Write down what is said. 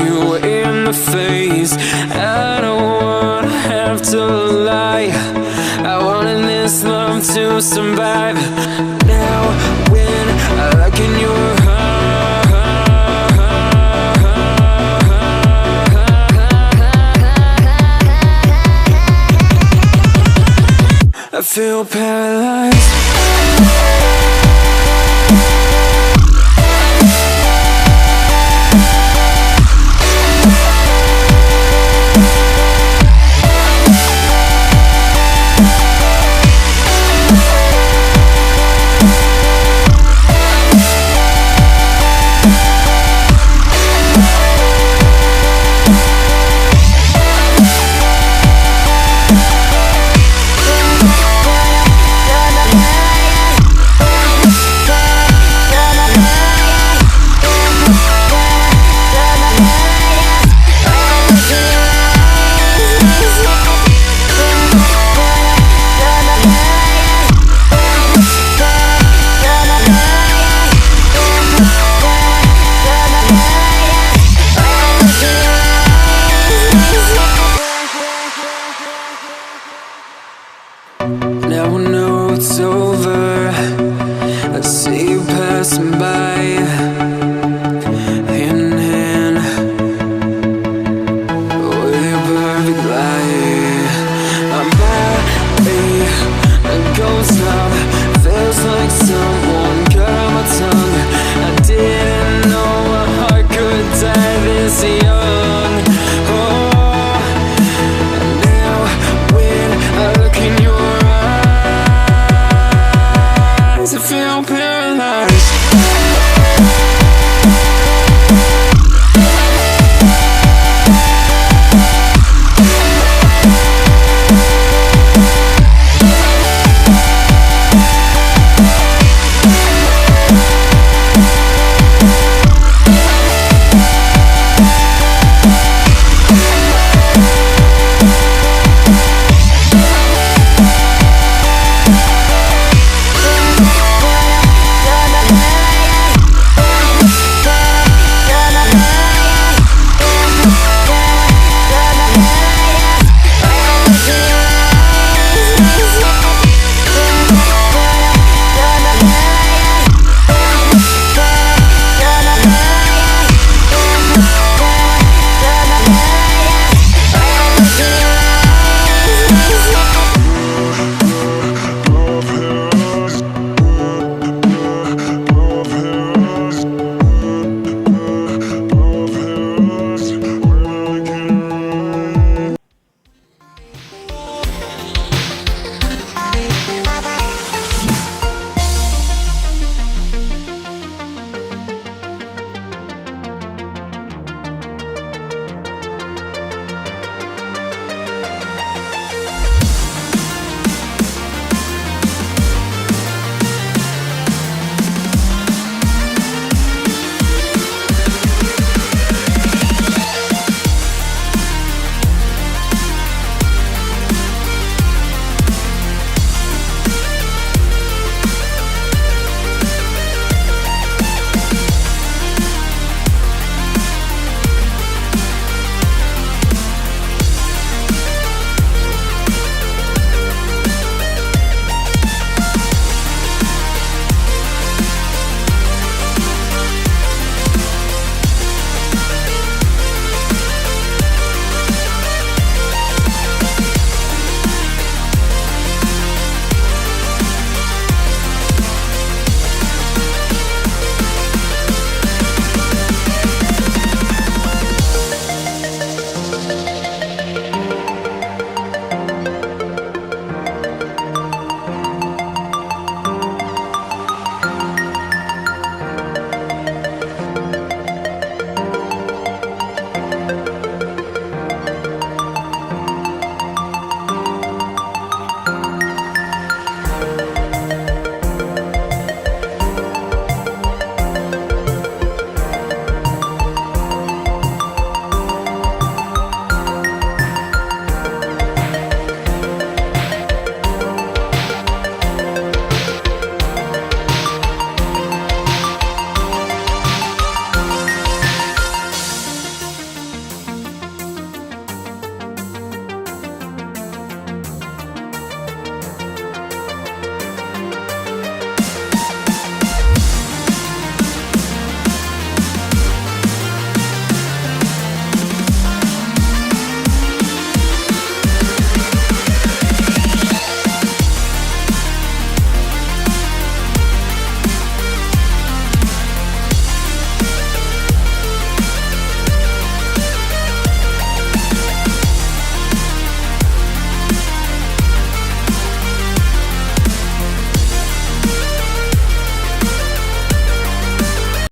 you in the face. I don't wanna have to lie. I wanted this love to survive. Now when I look in your eyes, I feel paralyzed. Now I know it's over. I see you passing by, hand in hand, with your perfect light. My body goes numb, feels like someone cut out my tongue. I didn't know my heart could die this young. Oh, now when I look in your eyes, I feel pain.